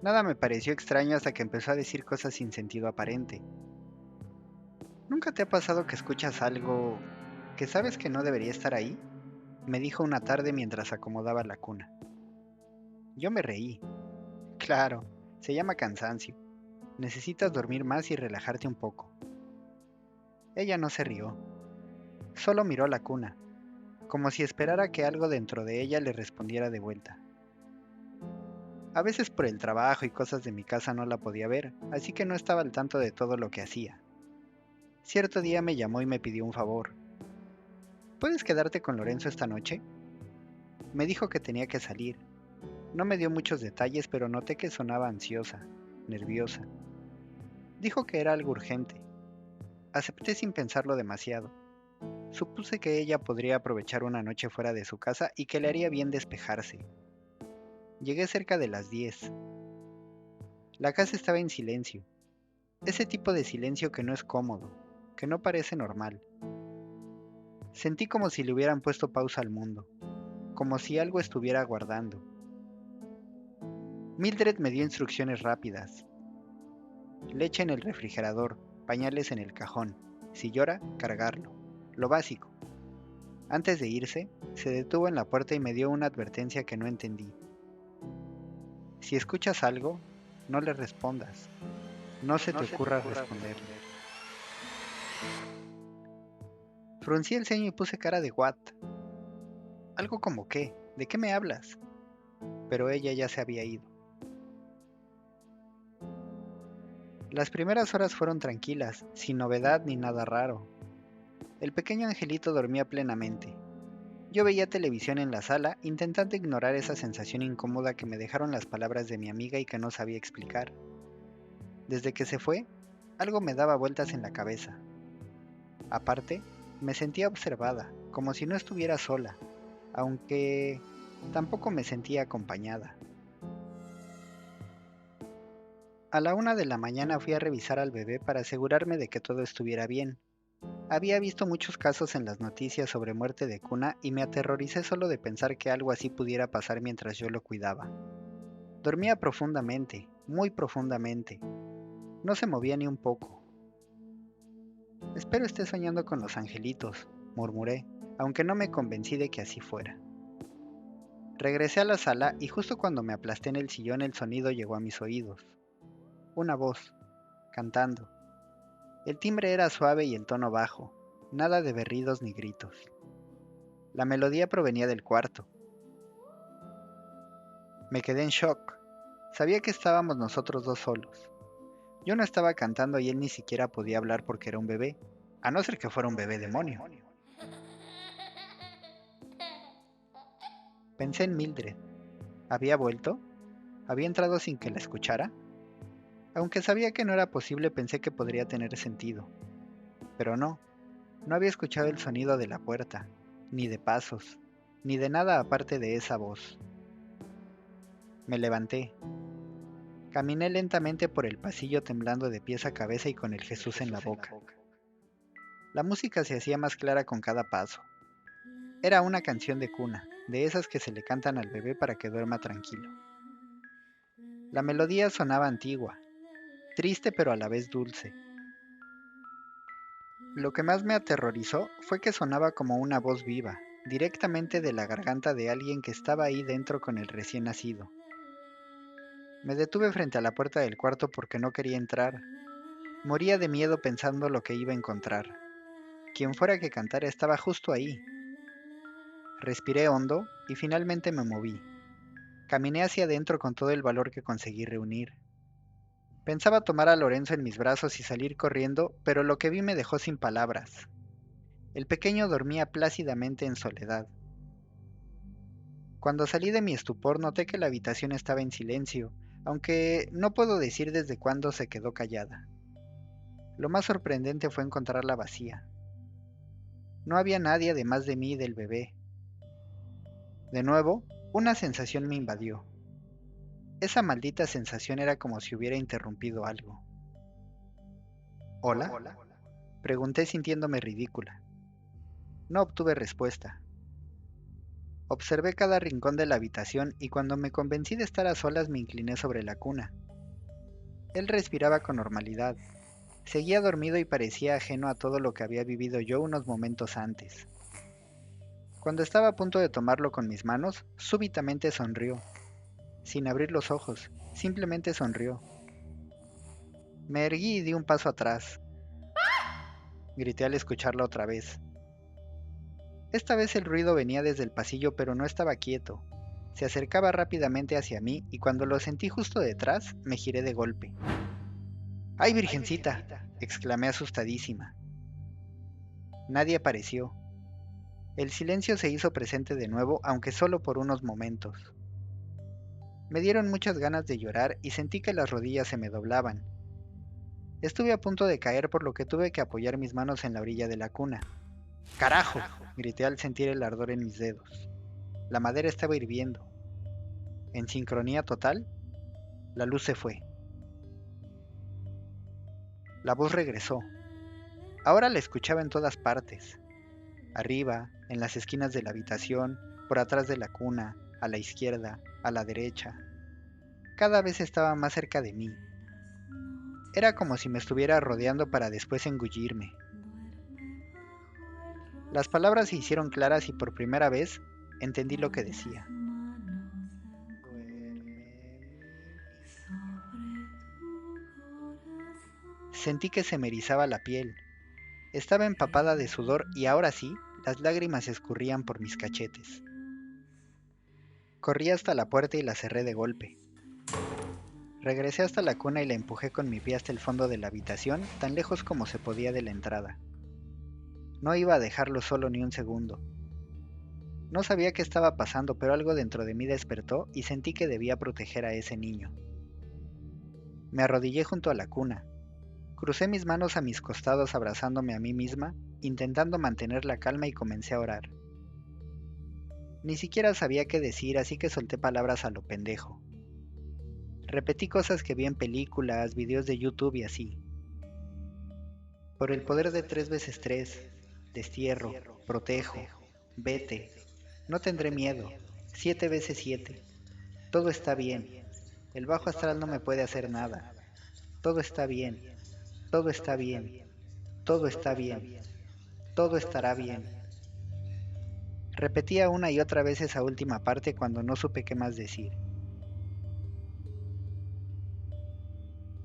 Nada me pareció extraño hasta que empezó a decir cosas sin sentido aparente. ¿Nunca te ha pasado que escuchas algo que sabes que no debería estar ahí? Me dijo una tarde mientras acomodaba la cuna. Yo me reí. Claro, se llama cansancio. Necesitas dormir más y relajarte un poco. Ella no se rió. Solo miró la cuna, como si esperara que algo dentro de ella le respondiera de vuelta. A veces por el trabajo y cosas de mi casa no la podía ver, así que no estaba al tanto de todo lo que hacía. Cierto día me llamó y me pidió un favor. ¿Puedes quedarte con Lorenzo esta noche? Me dijo que tenía que salir. No me dio muchos detalles, pero noté que sonaba ansiosa, nerviosa. Dijo que era algo urgente. Acepté sin pensarlo demasiado. Supuse que ella podría aprovechar una noche fuera de su casa y que le haría bien despejarse. Llegué cerca de las 10. La casa estaba en silencio. Ese tipo de silencio que no es cómodo, que no parece normal. Sentí como si le hubieran puesto pausa al mundo, como si algo estuviera aguardando. Mildred me dio instrucciones rápidas. Leche en el refrigerador, pañales en el cajón. Si llora, cargarlo. Lo básico. Antes de irse, se detuvo en la puerta y me dio una advertencia que no entendí. Si escuchas algo, no le respondas. No se te ocurra responderle. Fruncí el ceño y puse cara de what. Algo como qué, ¿de qué me hablas? Pero ella ya se había ido. Las primeras horas fueron tranquilas, sin novedad ni nada raro. El pequeño angelito dormía plenamente. Yo veía televisión en la sala, intentando ignorar esa sensación incómoda que me dejaron las palabras de mi amiga y que no sabía explicar. Desde que se fue, algo me daba vueltas en la cabeza. Aparte, me sentía observada, como si no estuviera sola, aunque tampoco me sentía acompañada. A la 1 de la mañana fui a revisar al bebé para asegurarme de que todo estuviera bien. Había visto muchos casos en las noticias sobre muerte de cuna y me aterroricé solo de pensar que algo así pudiera pasar mientras yo lo cuidaba. Dormía profundamente, muy profundamente. No se movía ni un poco. Espero esté soñando con los angelitos, murmuré, aunque no me convencí de que así fuera. Regresé a la sala y justo cuando me aplasté en el sillón el sonido llegó a mis oídos. Una voz, cantando. El timbre era suave y el tono bajo, nada de berridos ni gritos. La melodía provenía del cuarto. Me quedé en shock. Sabía que estábamos nosotros dos solos. Yo no estaba cantando y él ni siquiera podía hablar porque era un bebé, a no ser que fuera un bebé demonio. Pensé en Mildred. ¿Había vuelto? ¿Había entrado sin que la escuchara? Aunque sabía que no era posible, pensé que podría tener sentido. Pero no había escuchado el sonido de la puerta, ni de pasos, ni de nada aparte de esa voz. Me levanté. Caminé lentamente por el pasillo temblando de pies a cabeza y con el Jesús en la boca. La música se hacía más clara con cada paso. Era una canción de cuna, de esas que se le cantan al bebé para que duerma tranquilo. La melodía sonaba antigua, triste pero a la vez dulce. Lo que más me aterrorizó fue que sonaba como una voz viva, directamente de la garganta de alguien que estaba ahí dentro con el recién nacido. Me detuve frente a la puerta del cuarto porque no quería entrar. Moría de miedo pensando lo que iba a encontrar. Quien fuera que cantara estaba justo ahí. Respiré hondo y finalmente me moví. Caminé hacia adentro con todo el valor que conseguí reunir. Pensaba tomar a Lorenzo en mis brazos y salir corriendo, pero lo que vi me dejó sin palabras. El pequeño dormía plácidamente en soledad. Cuando salí de mi estupor noté que la habitación estaba en silencio, aunque no puedo decir desde cuándo se quedó callada. Lo más sorprendente fue encontrarla vacía. No había nadie además de mí y del bebé. De nuevo, una sensación me invadió. Esa maldita sensación era como si hubiera interrumpido algo. ¿Hola? Pregunté sintiéndome ridícula. No obtuve respuesta. Observé cada rincón de la habitación y cuando me convencí de estar a solas me incliné sobre la cuna. Él respiraba con normalidad. Seguía dormido y parecía ajeno a todo lo que había vivido yo unos momentos antes. Cuando estaba a punto de tomarlo con mis manos, súbitamente sonrió. Sin abrir los ojos, simplemente sonrió. Me erguí y di un paso atrás. Grité al escucharla otra vez. Esta vez el ruido venía desde el pasillo, pero no estaba quieto. Se acercaba rápidamente hacia mí y cuando lo sentí justo detrás, me giré de golpe. ¡Ay, virgencita!, exclamé asustadísima. Nadie apareció. El silencio se hizo presente de nuevo, aunque solo por unos momentos. Me dieron muchas ganas de llorar y sentí que las rodillas se me doblaban. Estuve a punto de caer por lo que tuve que apoyar mis manos en la orilla de la cuna. ¡Carajo!, grité al sentir el ardor en mis dedos. La madera estaba hirviendo. En sincronía total, la luz se fue. La voz regresó. Ahora la escuchaba en todas partes. Arriba, en las esquinas de la habitación, por atrás de la cuna, a la izquierda, a la derecha. Cada vez estaba más cerca de mí. Era como si me estuviera rodeando para después engullirme. Las palabras se hicieron claras y por primera vez entendí lo que decía. Sentí que se me erizaba la piel. Estaba empapada de sudor y ahora sí, las lágrimas escurrían por mis cachetes. Corrí hasta la puerta y la cerré de golpe. Regresé hasta la cuna y la empujé con mi pie hasta el fondo de la habitación, tan lejos como se podía de la entrada. No iba a dejarlo solo ni un segundo. No sabía qué estaba pasando, pero algo dentro de mí despertó y sentí que debía proteger a ese niño. Me arrodillé junto a la cuna. Crucé mis manos a mis costados abrazándome a mí misma, intentando mantener la calma y comencé a orar. Ni siquiera sabía qué decir, así que solté palabras a lo pendejo. Repetí cosas que vi en películas, videos de YouTube y así. Por el poder de 3 x 3, destierro, protejo, vete, no tendré miedo, 7 x 7, todo está bien, el bajo astral no me puede hacer nada, todo está bien, todo está bien, todo está bien, todo estará bien. Repetía una y otra vez esa última parte cuando no supe qué más decir.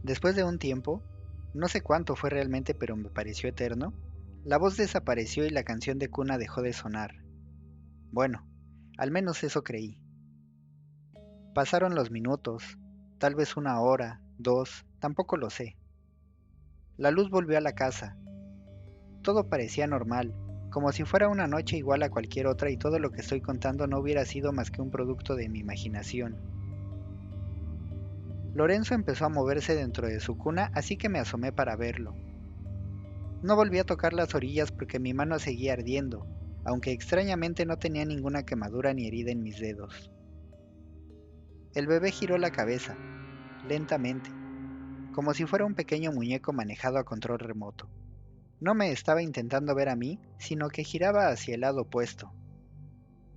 Después de un tiempo, no sé cuánto fue realmente, pero me pareció eterno, la voz desapareció y la canción de cuna dejó de sonar. Bueno, al menos eso creí. Pasaron los minutos, tal vez 1 hora, 2, tampoco lo sé. La luz volvió a la casa. Todo parecía normal, como si fuera una noche igual a cualquier otra y todo lo que estoy contando no hubiera sido más que un producto de mi imaginación. Lorenzo empezó a moverse dentro de su cuna, así que me asomé para verlo. No volví a tocar las orillas porque mi mano seguía ardiendo, aunque extrañamente no tenía ninguna quemadura ni herida en mis dedos. El bebé giró la cabeza, lentamente, como si fuera un pequeño muñeco manejado a control remoto. No me estaba intentando ver a mí, sino que giraba hacia el lado opuesto.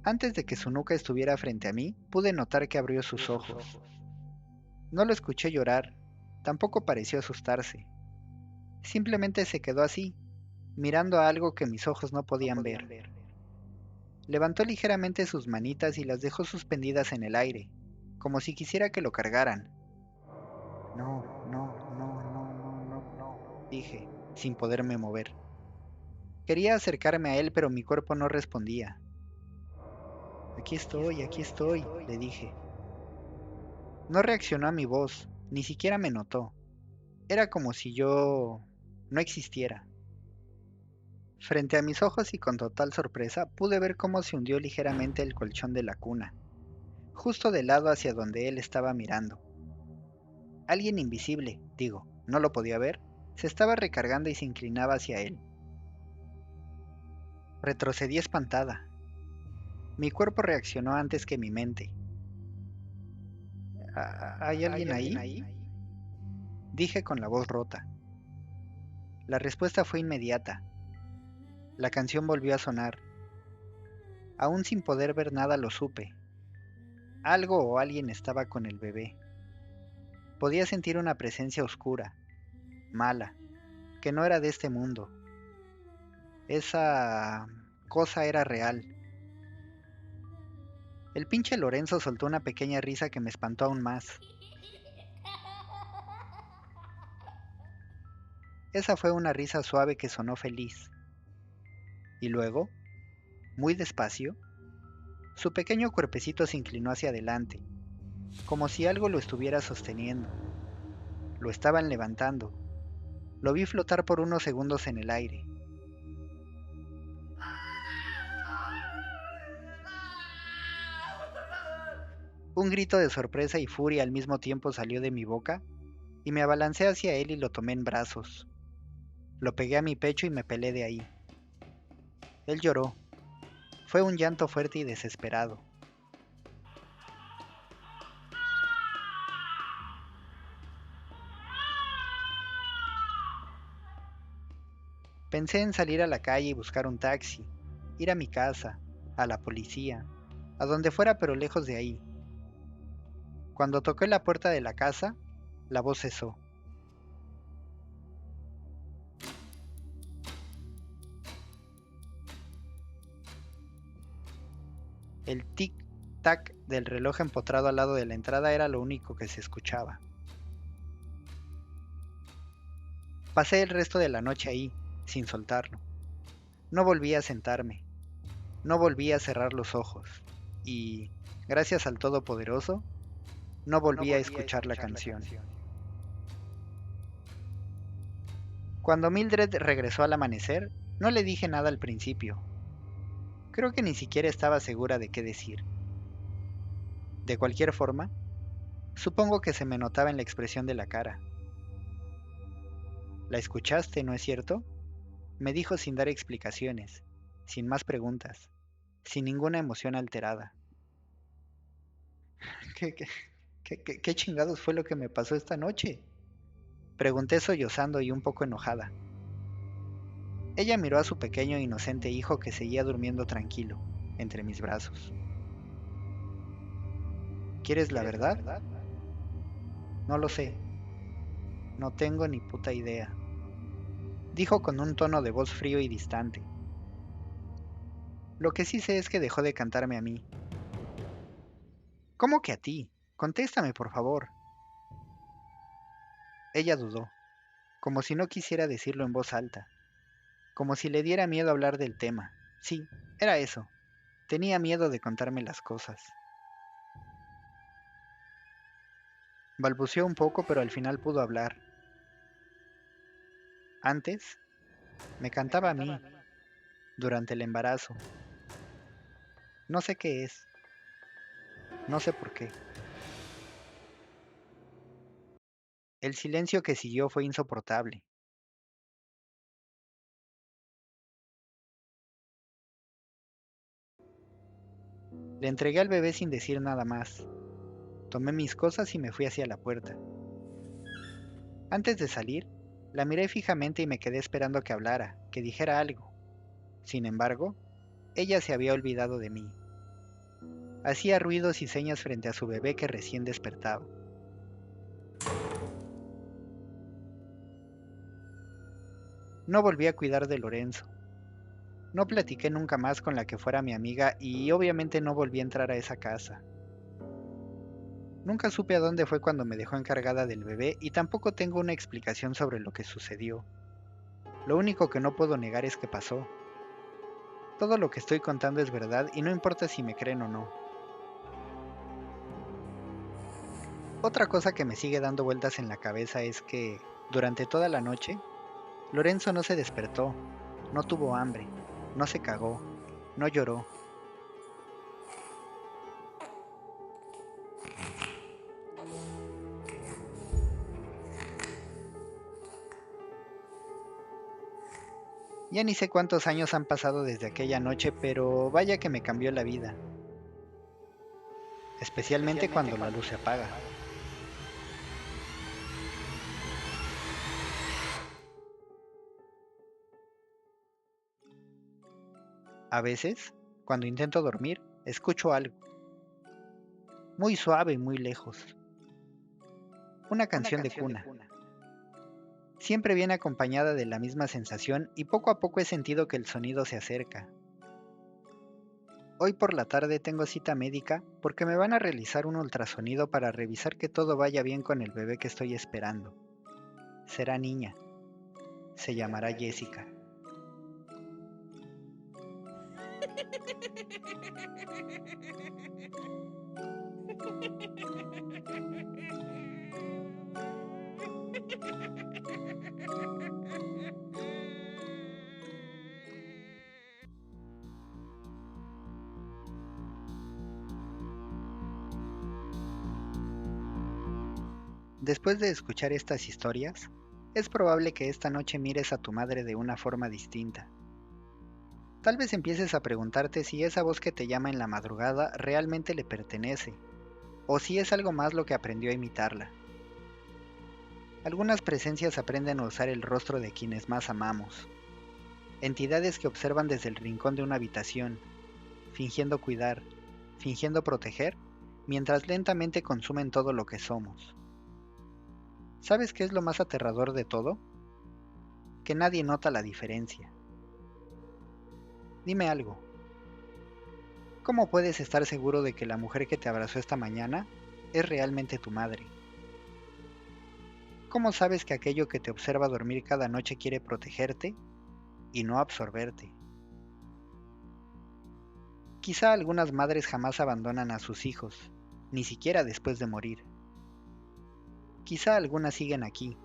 Antes de que su nuca estuviera frente a mí, pude notar que abrió sus ojos. No lo escuché llorar, tampoco pareció asustarse. Simplemente se quedó así, mirando a algo que mis ojos no podían ver. Levantó ligeramente sus manitas y las dejó suspendidas en el aire, como si quisiera que lo cargaran. No, no, no, no, no, no, no, dije, sin poderme mover. Quería acercarme a él, pero mi cuerpo no respondía. Aquí estoy, le dije. No reaccionó a mi voz, ni siquiera me notó. Era como si yo no existiera. Frente a mis ojos y con total sorpresa, pude ver cómo se hundió ligeramente el colchón de la cuna, justo del lado hacia donde él estaba mirando. Alguien invisible, digo, no lo podía ver, se estaba recargando y se inclinaba hacia él. Retrocedí espantada. Mi cuerpo reaccionó antes que mi mente. ¿Hay alguien ahí? Dije con la voz rota. La respuesta fue inmediata. La canción volvió a sonar. Aún sin poder ver nada lo supe. Algo o alguien estaba con el bebé. Podía sentir una presencia oscura, mala, que no era de este mundo. Esa cosa era real. El pinche Lorenzo soltó una pequeña risa que me espantó aún más. Esa fue una risa suave que sonó feliz. Y luego, muy despacio, su pequeño cuerpecito se inclinó hacia adelante, como si algo lo estuviera sosteniendo. Lo estaban levantando. Lo vi flotar por unos segundos en el aire. Un grito de sorpresa y furia al mismo tiempo salió de mi boca y me abalancé hacia él y lo tomé en brazos. Lo pegué a mi pecho y me pelé de ahí. Él lloró. Fue un llanto fuerte y desesperado. Pensé en salir a la calle y buscar un taxi, ir a mi casa, a la policía, a donde fuera pero lejos de ahí. Cuando toqué la puerta de la casa, la voz cesó. El tic-tac del reloj empotrado al lado de la entrada era lo único que se escuchaba. Pasé el resto de la noche ahí, sin soltarlo. No volví a sentarme, no volví a cerrar los ojos, y, gracias al Todopoderoso, no volví a escuchar la canción. Cuando Mildred regresó al amanecer, no le dije nada al principio. Creo que ni siquiera estaba segura de qué decir. De cualquier forma, supongo que se me notaba en la expresión de la cara. ¿La escuchaste, no es cierto? Me dijo sin dar explicaciones, sin más preguntas, sin ninguna emoción alterada. ¿Qué, qué, qué chingados fue lo que me pasó esta noche? Pregunté sollozando y un poco enojada. Ella miró a su pequeño e inocente hijo que seguía durmiendo tranquilo, entre mis brazos. ¿Quieres la verdad? No lo sé. No tengo ni puta idea. Dijo con un tono de voz frío y distante. Lo que sí sé es que dejó de cantarme a mí. ¿Cómo que a ti? Contéstame, por favor. Ella dudó, como si no quisiera decirlo en voz alta, como si le diera miedo hablar del tema. Sí, era eso. Tenía miedo de contarme las cosas. Balbuceó un poco, pero al final pudo hablar. Antes, me cantaba a mí, durante el embarazo. No sé qué es, no sé por qué. El silencio que siguió fue insoportable. Le entregué al bebé sin decir nada más. Tomé mis cosas y me fui hacia la puerta. Antes de salir, la miré fijamente y me quedé esperando que hablara, que dijera algo. Sin embargo, ella se había olvidado de mí. Hacía ruidos y señas frente a su bebé que recién despertaba. No volví a cuidar de Lorenzo. No platiqué nunca más con la que fuera mi amiga y obviamente no volví a entrar a esa casa. Nunca supe a dónde fue cuando me dejó encargada del bebé y tampoco tengo una explicación sobre lo que sucedió. Lo único que no puedo negar es que pasó. Todo lo que estoy contando es verdad y no importa si me creen o no. Otra cosa que me sigue dando vueltas en la cabeza es que, durante toda la noche, Lorenzo no se despertó, no tuvo hambre, no se cagó, no lloró. Ya ni sé cuántos años han pasado desde aquella noche, pero vaya que me cambió la vida, especialmente cuando la luz se apaga. A veces, cuando intento dormir, escucho algo, muy suave y muy lejos. Una canción de cuna. Siempre viene acompañada de la misma sensación y poco a poco he sentido que el sonido se acerca. Hoy por la tarde tengo cita médica porque me van a realizar un ultrasonido para revisar que todo vaya bien con el bebé que estoy esperando. Será niña. Se llamará Jessica. Después de escuchar estas historias, es probable que esta noche mires a tu madre de una forma distinta. Tal vez empieces a preguntarte si esa voz que te llama en la madrugada realmente le pertenece, o si es algo más lo que aprendió a imitarla. Algunas presencias aprenden a usar el rostro de quienes más amamos, entidades que observan desde el rincón de una habitación, fingiendo cuidar, fingiendo proteger, mientras lentamente consumen todo lo que somos. ¿Sabes qué es lo más aterrador de todo? Que nadie nota la diferencia. Dime algo. ¿Cómo puedes estar seguro de que la mujer que te abrazó esta mañana es realmente tu madre? ¿Cómo sabes que aquello que te observa dormir cada noche quiere protegerte y no absorberte? Quizá algunas madres jamás abandonan a sus hijos, ni siquiera después de morir. Quizá algunas siguen aquí,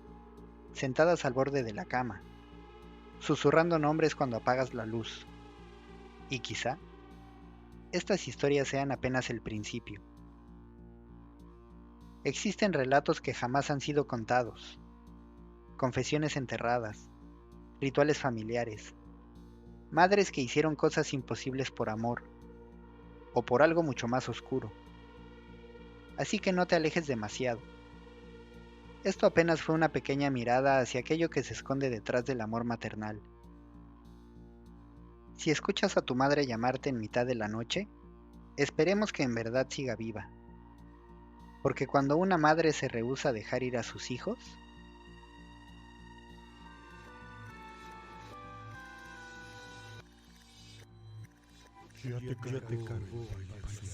sentadas al borde de la cama, susurrando nombres cuando apagas la luz. Y quizá estas historias sean apenas el principio. Existen relatos que jamás han sido contados, confesiones enterradas, rituales familiares, madres que hicieron cosas imposibles por amor o por algo mucho más oscuro. Así que no te alejes demasiado. Esto apenas fue una pequeña mirada hacia aquello que se esconde detrás del amor maternal. Si escuchas a tu madre llamarte en mitad de la noche, esperemos que en verdad siga viva. Porque cuando una madre se rehúsa a dejar ir a sus hijos, Ya te cargó el payaso.